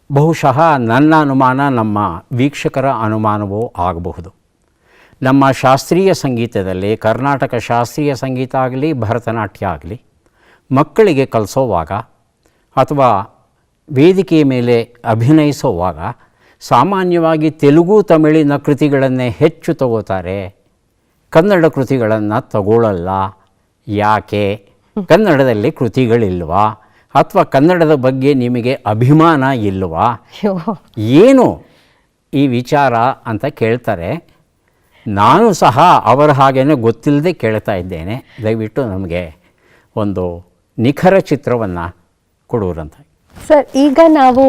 ಬಹುಶಃ ನನ್ನ ಅನುಮಾನ ನಮ್ಮ ವೀಕ್ಷಕರ ಅನುಮಾನವೂ ಆಗಬಹುದು. ನಮ್ಮ ಶಾಸ್ತ್ರೀಯ ಸಂಗೀತದಲ್ಲಿ ಕರ್ನಾಟಕ ಶಾಸ್ತ್ರೀಯ ಸಂಗೀತ ಆಗಲಿ ಭರತನಾಟ್ಯ ಆಗಲಿ ಮಕ್ಕಳಿಗೆ ಕಲಿಸೋವಾಗ ಅಥವಾ ವೇದಿಕೆಯ ಮೇಲೆ ಅಭಿನಯಿಸುವಾಗ ಸಾಮಾನ್ಯವಾಗಿ ತೆಲುಗು ತಮಿಳಿನ ಕೃತಿಗಳನ್ನೇ ಹೆಚ್ಚು ತಗೋತಾರೆ, ಕನ್ನಡ ಕೃತಿಗಳನ್ನು ತಗೊಳ್ಳಲ್ಲ. ಯಾಕೆ? ಕನ್ನಡದಲ್ಲಿ ಕೃತಿಗಳಿಲ್ವಾ ಅಥವಾ ಕನ್ನಡದ ಬಗ್ಗೆ ನಿಮಗೆ ಅಭಿಮಾನ ಇಲ್ವಾ, ಏನು ಈ ವಿಚಾರ ಅಂತ ಕೇಳ್ತಾರೆ. ನಾನು ಸಹ ಅವರ ಹಾಗೇನೆ ಗೊತ್ತಿಲ್ಲದೆ ಕೇಳ್ತಾ ಇದ್ದೇನೆ. ದಯವಿಟ್ಟು ನಮಗೆ ಒಂದು ನಿಖರ ಚಿತ್ರವನ್ನು ಕೊಡುವುದಂತ. ಸರ್, ಈಗ ನಾವು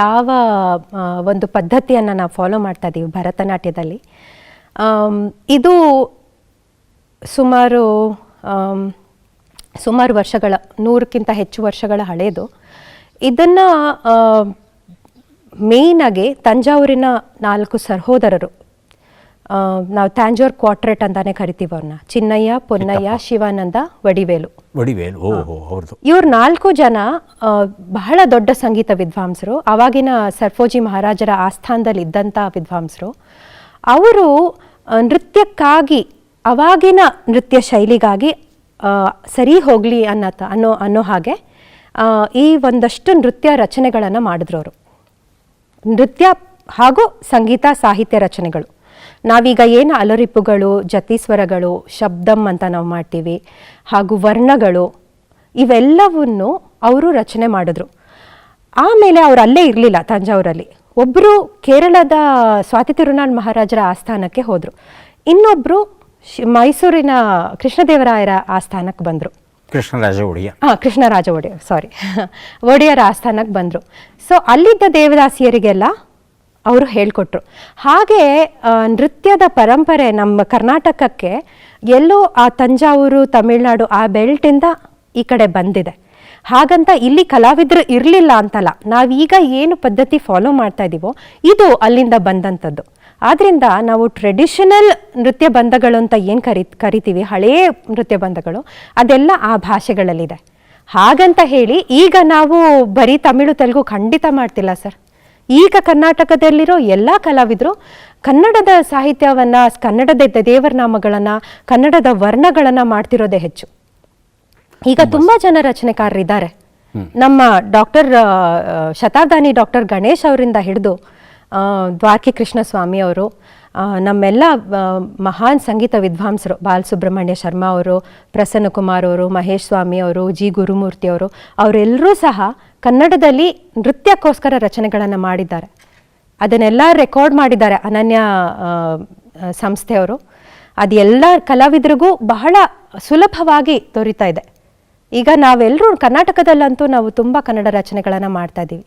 ಯಾವ ಒಂದು ಪದ್ಧತಿಯನ್ನು ನಾವು ಫಾಲೋ ಮಾಡ್ತಾ ಇದ್ದೀವಿ ಭರತನಾಟ್ಯದಲ್ಲಿ, ಇದು ಸುಮಾರು ವರ್ಷಗಳ 100ಕ್ಕಿಂತ ಹೆಚ್ಚು ವರ್ಷಗಳ ಹಳೆಯದು. ಇದನ್ನು ಮೇಯ್ನಾಗಿ ತಂಜಾವೂರಿನ 4 ಸಹೋದರರು, ನಾವು ತಾಂಜೋರ್ ಕ್ವಾರ್ಟ್ರೇಟ್ ಅಂತಾನೆ ಕರಿತೀವಿ ಅವ್ರನ್ನ, ಚಿನ್ನಯ್ಯ, ಪೊನ್ನಯ್ಯ, ಶಿವಾನಂದ, ವಡಿವೇಲು. ಇವ್ರು 4 ಜನ ಬಹಳ ದೊಡ್ಡ ಸಂಗೀತ ವಿದ್ವಾಂಸರು, ಆವಾಗಿನ ಸರ್ಫೋಜಿ ಮಹಾರಾಜರ ಆಸ್ಥಾನದಲ್ಲಿ ಇದ್ದಂಥ ವಿದ್ವಾಂಸರು. ಅವರು ನೃತ್ಯಕ್ಕಾಗಿ, ಅವಾಗಿನ ನೃತ್ಯ ಶೈಲಿಗಾಗಿ ಸರಿ ಹೋಗಲಿ ಅನ್ನೋ ಹಾಗೆ ಈ ಒಂದಷ್ಟು ನೃತ್ಯ ರಚನೆಗಳನ್ನು ಮಾಡಿದ್ರು ಅವರು. ನೃತ್ಯ ಹಾಗೂ ಸಂಗೀತ ಸಾಹಿತ್ಯ ರಚನೆಗಳು. ನಾವೀಗ ಏನು ಅಲರಿಪ್ಪುಗಳು, ಜತಿಸ್ವರಗಳು, ಶಬ್ದಂ ಅಂತ ನಾವು ಮಾಡ್ತೀವಿ, ಹಾಗೂ ವರ್ಣಗಳು, ಇವೆಲ್ಲವನ್ನು ಅವರು ರಚನೆ ಮಾಡಿದ್ರು. ಆಮೇಲೆ ಅವರು ಅಲ್ಲೇ ಇರಲಿಲ್ಲ ತಂಜಾವೂರಲ್ಲಿ. ಒಬ್ಬರು ಕೇರಳದ ಸ್ವಾತಿ ತಿರುನಾಳ್ ಮಹಾರಾಜರ ಆಸ್ಥಾನಕ್ಕೆ ಹೋದರು, ಇನ್ನೊಬ್ಬರು ಮೈಸೂರಿನ ಕೃಷ್ಣದೇವರಾಯರ ಆಸ್ಥಾನಕ್ಕೆ ಬಂದರು. ಕೃಷ್ಣರಾಜ ಒಡೆಯರ್ ಒಡೆಯರ ಆಸ್ಥಾನಕ್ಕೆ ಬಂದರು. ಸೊ ಅಲ್ಲಿದ್ದ ದೇವದಾಸಿಯರಿಗೆಲ್ಲ ಅವರು ಹೇಳಿಕೊಟ್ರು. ಹಾಗೆ ನೃತ್ಯದ ಪರಂಪರೆ ನಮ್ಮ ಕರ್ನಾಟಕಕ್ಕೆ ಎಲ್ಲೋ ಆ ತಂಜಾವೂರು, ತಮಿಳುನಾಡು ಆ ಬೆಲ್ಟಿಂದ ಈ ಕಡೆ ಬಂದಿದೆ. ಹಾಗಂತ ಇಲ್ಲಿ ಕಲಾವಿದರು ಇರಲಿಲ್ಲ ಅಂತಲ್ಲ, ನಾವೀಗ ಏನು ಪದ್ಧತಿ ಫಾಲೋ ಮಾಡ್ತಾ ಇದ್ದೀವೋ ಇದು ಅಲ್ಲಿಂದ ಬಂದಂಥದ್ದು. ಆದ್ದರಿಂದ ನಾವು ಟ್ರೆಡಿಷನಲ್ ನೃತ್ಯ ಬಂಧಗಳು ಅಂತ ಏನು ಕರಿತೀವಿ, ಹಳೆಯ ನೃತ್ಯ ಬಂಧಗಳು, ಅದೆಲ್ಲ ಆ ಭಾಷೆಗಳಲ್ಲಿದೆ. ಹಾಗಂತ ಹೇಳಿ ಈಗ ನಾವು ಬರೀ ತಮಿಳು ತೆಲುಗು ಖಂಡಿತ ಮಾಡ್ತಿಲ್ಲ ಸರ್. ಈಗ ಕರ್ನಾಟಕದಲ್ಲಿರೋ ಎಲ್ಲ ಕಲಾವಿದರು ಕನ್ನಡದ ಸಾಹಿತ್ಯವನ್ನು, ಕನ್ನಡದ ದೇವರ ನಾಮಗಳನ್ನು, ಕನ್ನಡದ ವರ್ಣಗಳನ್ನು ಮಾಡ್ತಿರೋದೇ ಹೆಚ್ಚು. ಈಗ ತುಂಬ ಜನ ರಚನೆಕಾರರಿದ್ದಾರೆ. ನಮ್ಮ ಶತಾಬ್ದಾನಿ ಡಾಕ್ಟರ್ ಗಣೇಶ್ ಅವರಿಂದ ಹಿಡಿದು ದ್ವಾರಕಿ ಕೃಷ್ಣ ಸ್ವಾಮಿ ಅವರು, ನಮ್ಮೆಲ್ಲ ಮಹಾನ್ ಸಂಗೀತ ವಿದ್ವಾಂಸರು, ಬಾಲಸುಬ್ರಹ್ಮಣ್ಯ ಶರ್ಮಾ ಅವರು, ಪ್ರಸನ್ನ ಕುಮಾರ್ ಅವರು, ಮಹೇಶ್ ಸ್ವಾಮಿ ಅವರು, ಜಿ ಗುರುಮೂರ್ತಿ ಅವರು, ಅವರೆಲ್ಲರೂ ಸಹ ಕನ್ನಡದಲ್ಲಿ ನೃತ್ಯಕ್ಕೋಸ್ಕರ ರಚನೆಗಳನ್ನು ಮಾಡಿದ್ದಾರೆ. ಅದನ್ನೆಲ್ಲ ರೆಕಾರ್ಡ್ ಮಾಡಿದ್ದಾರೆ ಅನನ್ಯ ಸಂಸ್ಥೆಯವರು. ಅದೆಲ್ಲ ಕಲಾವಿದರಿಗೂ ಬಹಳ ಸುಲಭವಾಗಿ ದೊರೀತಾ ಇದೆ. ಈಗ ನಾವೆಲ್ಲರೂ ಕರ್ನಾಟಕದಲ್ಲಂತೂ ನಾವು ತುಂಬ ಕನ್ನಡ ರಚನೆಗಳನ್ನು ಮಾಡ್ತಾ ಇದ್ದೀವಿ.